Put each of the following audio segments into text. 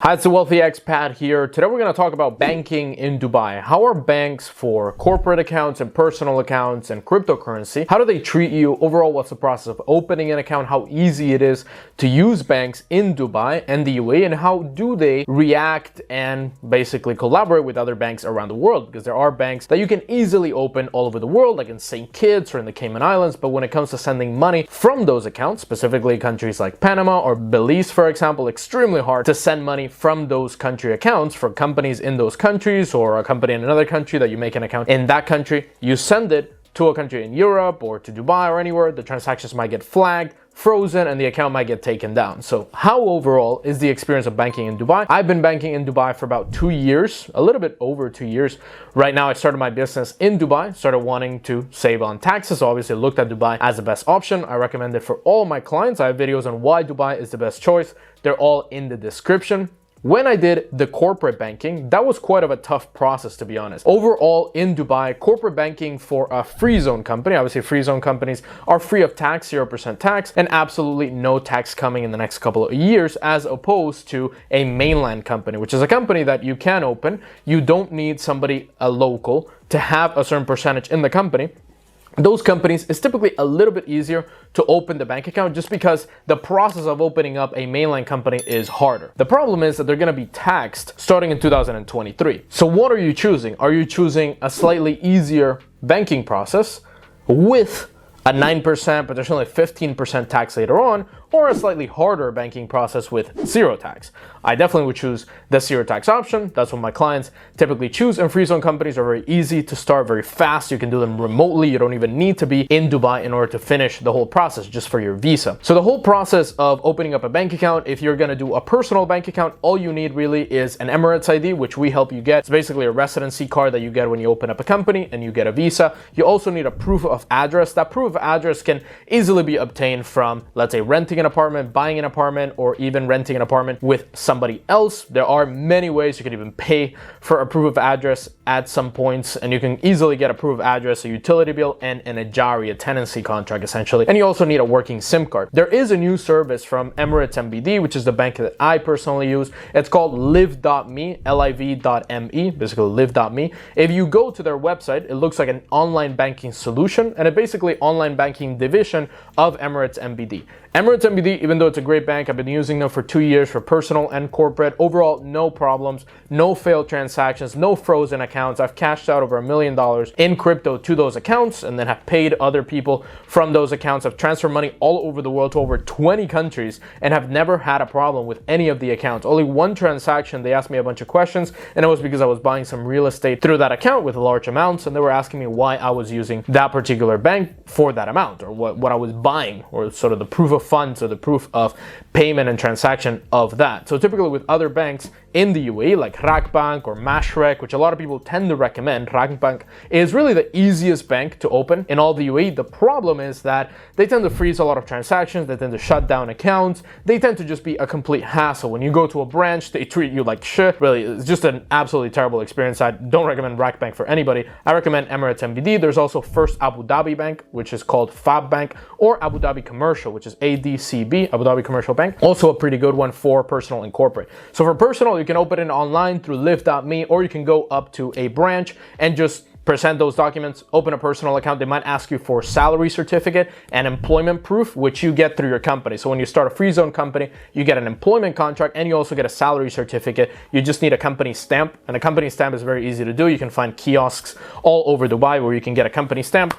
Hi, it's the Wealthy Expat here. Today we're going to talk about banking in Dubai. How are banks for corporate accounts and personal accounts and cryptocurrency? How do they treat you? Overall, what's the process of opening an account? How easy it is to use banks in Dubai and the UAE? And how do they react and basically collaborate with other banks around the world? Because there are banks that you can easily open all over the world, like in St. Kitts or in the Cayman Islands. But when it comes to sending money from those accounts, specifically countries like Panama or Belize, for example, extremely hard to send money from those country accounts for companies in those countries, or a company in another country that you make an account in that country, you send it to a country in Europe or to Dubai or anywhere, the transactions might get flagged, frozen, and the account might get taken down. So how overall is the experience of banking in Dubai? I've been banking in Dubai for about 2 years, a little bit over 2 years. Right now I started my business in Dubai, started wanting to save on taxes. So obviously looked at Dubai as the best option. I recommend it for all my clients. I have videos on why Dubai is the best choice. They're all in the description. When I did the corporate banking, that was quite of a tough process, to be honest. Overall, in Dubai, corporate banking for a Freezone company, obviously Freezone companies are free of tax, 0% tax, and absolutely no tax coming in the next couple of years, as opposed to a mainland company, which is a company that you can open. You don't need somebody, a local, to have a certain percentage in the company. Those companies, it's typically a little bit easier to open the bank account just because the process of opening up a mainland company is harder. The problem is that they're going to be taxed starting in 2023. So what are you choosing? Are you choosing a slightly easier banking process with a 9%, potentially 15% tax later on, or a slightly harder banking process with zero tax? I definitely would choose the zero tax option. That's what my clients typically choose. And Freezone companies are very easy to start, very fast. You can do them remotely. You don't even need to be in Dubai in order to finish the whole process just for your visa. So the whole process of opening up a bank account, if you're going to do a personal bank account, all you need really is an Emirates ID, which we help you get. It's basically a residency card that you get when you open up a company and you get a visa. You also need a proof of address. That proof of address can easily be obtained from, let's say, renting an apartment, buying an apartment, or even renting an apartment with somebody else. There are many ways. You can even pay for a proof of address at some points, and you can easily get a proof of address, a utility bill, and an Ajari, a tenancy contract essentially. And you also need a working SIM card. There is a new service from Emirates MBD, which is the bank that I personally use. It's called live.me, liv.me, basically live.me. If you go to their website, it looks like an online banking solution, and it's basically online banking division of Emirates MBD. Emirates MBD, even though it's a great bank, I've been using them for 2 years for personal and corporate. Overall, no problems, no failed transactions, no frozen accounts. I've cashed out over $1 million in crypto to those accounts and then have paid other people from those accounts. I've transferred money all over the world to over 20 countries and have never had a problem with any of the accounts. Only one transaction, they asked me a bunch of questions, and it was because I was buying some real estate through that account with large amounts, and they were asking me why I was using that particular bank for that amount, or what I was buying, or sort of the proof of funds or the proof of payment and transaction of that. So typically with other banks in the UAE, like Rakbank or Mashrek, which a lot of people tend to recommend, Rakbank is really the easiest bank to open in all the UAE. The problem is that they tend to freeze a lot of transactions, they tend to shut down accounts, they tend to just be a complete hassle. When you go to a branch, they treat you like shit. Really, it's just an absolutely terrible experience. I don't recommend Rakbank for anybody. I recommend Emirates MBD. There's also First Abu Dhabi Bank, which is called FAB Bank, or Abu Dhabi Commercial, which is ADCB, Abu Dhabi Commercial Bank. Also a pretty good one for personal and corporate. So for personal, you can open it online through live.me, or you can go up to a branch and just present those documents, open a personal account. They might ask you for salary certificate and employment proof, which you get through your company. So when you start a Freezone company, you get an employment contract and you also get a salary certificate. You just need a company stamp, and a company stamp is very easy to do. You can find kiosks all over Dubai where you can get a company stamp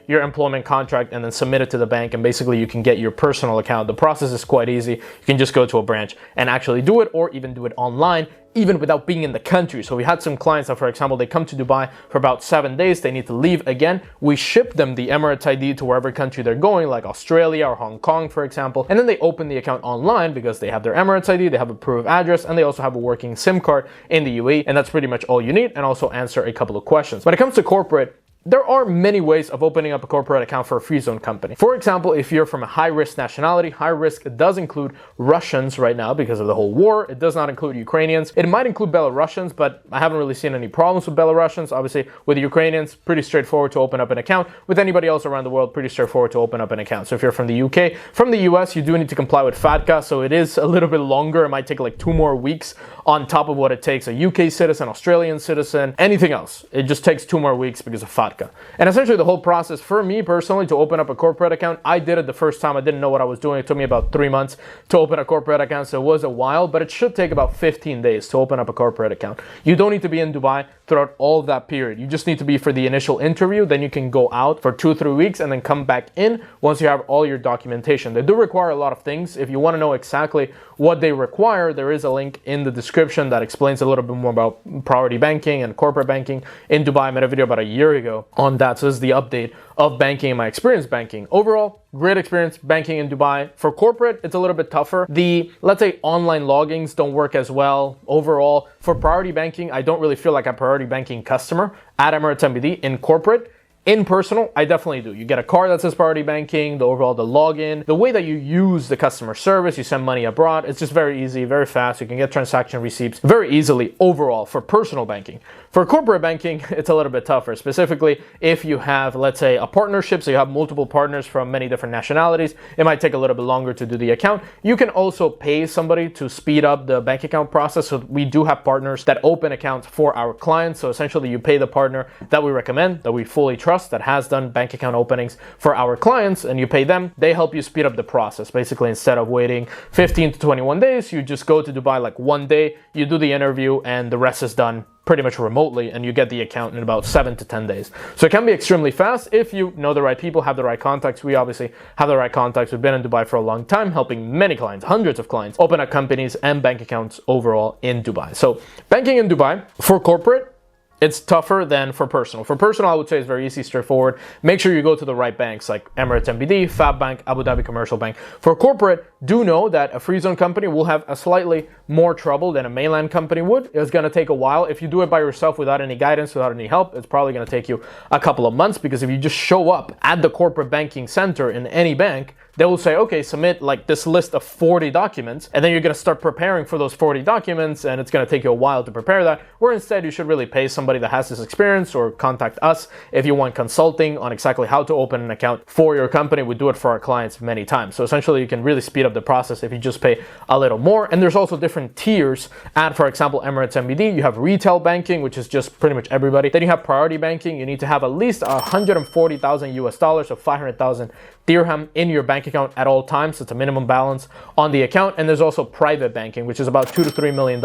your employment contract, and then submit it to the bank, and basically you can get your personal account. The process is quite easy. You can just go to a branch and actually do it, or even do it online, even without being in the country. So we had some clients that, for example, they come to Dubai for about 7 days, they need to leave again. We ship them the Emirates ID to wherever country they're going, like Australia or Hong Kong, for example, and then they open the account online because they have their Emirates ID, they have a proof of address, and they also have a working SIM card in the UAE, and that's pretty much all you need, and also answer a couple of questions. When it comes to corporate, there are many ways of opening up a corporate account for a Freezone company. For example, if you're from a high-risk nationality, high risk does include Russians right now because of the whole war. It does not include Ukrainians. It might include Belarusians, but I haven't really seen any problems with Belarusians. Obviously, with Ukrainians, pretty straightforward to open up an account. With anybody else around the world, pretty straightforward to open up an account. So if you're from the UK, from the US, you do need to comply with FATCA, so it is a little bit longer. It might take like 2 more weeks on top of what it takes a UK citizen, Australian citizen, anything else. It just takes 2 more weeks because of FATCA. And essentially the whole process for me personally to open up a corporate account, I did it the first time. I didn't know what I was doing. It took me about 3 months to open a corporate account. So it was a while, but it should take about 15 days to open up a corporate account. You don't need to be in Dubai throughout all of that period. You just need to be for the initial interview. Then you can go out for 2-3 weeks and then come back in once you have all your documentation. They do require a lot of things. If you want to know exactly what they require, there is a link in the description that explains a little bit more about priority banking and corporate banking in Dubai. I made a video about a year ago on that. So this is the update of banking and my experience banking. Overall, great experience banking in Dubai. For corporate, it's a little bit tougher. The, let's say, online logins don't work as well. Overall, for priority banking, I don't really feel like a priority banking customer at Emirates NBD. In corporate, in personal, I definitely do. You get a card that says priority banking, the login, the way that you use the customer service, you send money abroad, it's just very easy, very fast. You can get transaction receipts very easily overall for personal banking. For corporate banking, it's a little bit tougher, specifically if you have, let's say, a partnership, so you have multiple partners from many different nationalities, it might take a little bit longer to do the account. You can also pay somebody to speed up the bank account process. So we do have partners that open accounts for our clients. So essentially you pay the partner that we recommend, that we fully trust, that has done bank account openings for our clients, and you pay them. They help you speed up the process. Basically, instead of waiting 15 to 21 days, you just go to Dubai like 1 day, you do the interview, and the rest is done pretty much remotely, and you get the account in about 7 to 10 days. So it can be extremely fast if you know the right people, have the right contacts. We obviously have the right contacts. We've been in Dubai for a long time, helping many clients, hundreds of clients, open up companies and bank accounts overall in Dubai. So banking in Dubai for corporate, it's tougher than for personal. For personal, I would say it's very easy, straightforward. Make sure you go to the right banks like Emirates NBD, Fab Bank, Abu Dhabi Commercial Bank. For corporate, do know that a Freezone company will have a slightly more trouble than a mainland company would. It's going to take a while. If you do it by yourself without any guidance, without any help, it's probably going to take you a couple of months, because if you just show up at the corporate banking center in any bank, they will say, okay, submit like this list of 40 documents, and then you're going to start preparing for those 40 documents, and it's going to take you a while to prepare that. Where instead you should really pay somebody that has this experience, or contact us if you want consulting on exactly how to open an account for your company. We do it for our clients many times. So essentially you can really speed up the process if you just pay a little more. And there's also different tiers at, for example, Emirates NBD. You have retail banking, which is just pretty much everybody. Then you have priority banking. You need to have at least 140,000 US dollars, or 500,000 dirham in your bank account at all times. It's a minimum balance on the account. And there's also private banking, which is about $2 to $3 million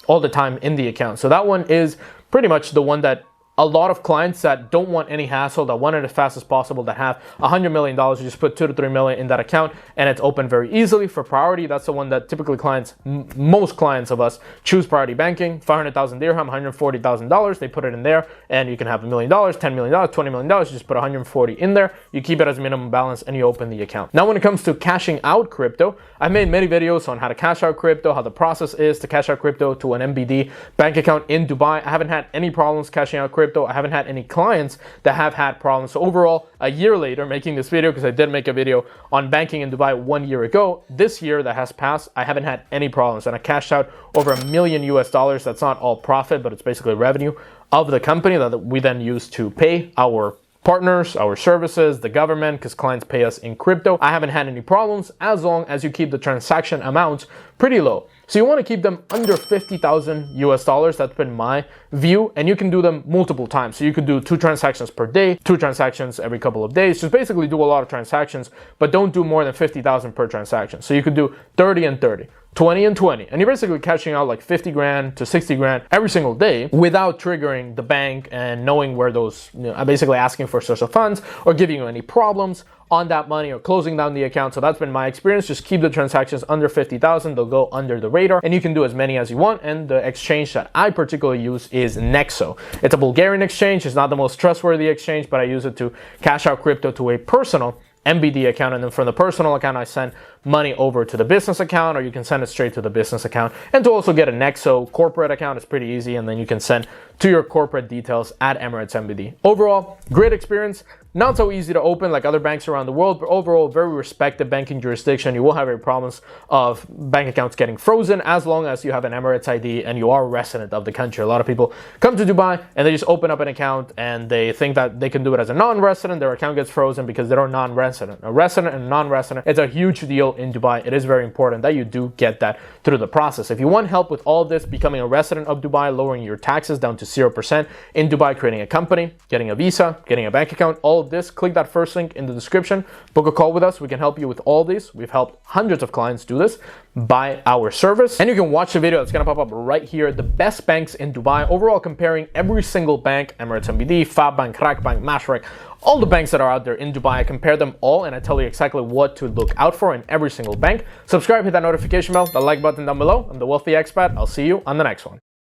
all the time in the account. So that one is pretty much the one that a lot of clients that don't want any hassle, that want it as fast as possible, that have $100 million, you just put 2 to 3 million in that account and it's open very easily. For priority, that's the one that typically clients, most clients of us choose priority banking. 500,000 dirham, $140,000, they put it in there, and you can have $1 million, $10 million, $20 million, you just put 140 in there, you keep it as minimum balance, and you open the account. Now, when it comes to cashing out crypto, I've made many videos on how to cash out crypto, how the process is to cash out crypto to an MBD bank account in Dubai. I haven't had any problems cashing out crypto. I haven't had any clients that have had problems. So overall, a year later making this video, because I did make a video on banking in Dubai 1 year ago, this year that has passed, I haven't had any problems, and I cashed out over $1 million US dollars. That's not all profit, but it's basically revenue of the company that we then use to pay our partners, our services, the government, because clients pay us in crypto. I haven't had any problems as long as you keep the transaction amounts pretty low. So you want to keep them under 50,000 US dollars. That's been my view. And you can do them multiple times. So you could do 2 transactions per day, 2 transactions every couple of days. Just basically do a lot of transactions, but don't do more than 50,000 per transaction. So you could do 30 and 30. 20 and 20, and you're basically cashing out like 50 grand to 60 grand every single day without triggering the bank and knowing where those, basically asking for source of funds or giving you any problems on that money or closing down the account. So that's been my experience. Just keep the transactions under 50,000. They'll go under the radar, and you can do as many as you want. And the exchange that I particularly use is Nexo. It's a Bulgarian exchange. It's not the most trustworthy exchange, but I use it to cash out crypto to a personal MBD account, and then from the personal account I send money over to the business account, or you can send it straight to the business account. And to also get a Nexo corporate account is pretty easy, and then you can send to your corporate details at Emirates NBD. Overall, great experience. Not so easy to open like other banks around the world, but overall, very respected banking jurisdiction. You won't have any problems of bank accounts getting frozen as long as you have an Emirates ID and you are a resident of the country. A lot of people come to Dubai and they just open up an account and they think that they can do it as a non-resident. Their account gets frozen because they're a non-resident. A resident and a non-resident, it's a huge deal in Dubai. It is very important that you do get that through the process. If you want help with all of this, becoming a resident of Dubai, lowering your taxes down to 0% in Dubai, creating a company, getting a visa, getting a bank account, all of this, click that first link in the description. Book a call with us. We can help you with all these. We've helped hundreds of clients do this by our service. And you can watch the video that's going to pop up right here. The best banks in Dubai, overall comparing every single bank, Emirates NBD, Fab Bank, Rak Bank, Mashreq, all the banks that are out there in Dubai. I compare them all and I tell you exactly what to look out for in every single bank. Subscribe, hit that notification bell, the like button down below. I'm the Wealthy Expat. I'll see you on the next one.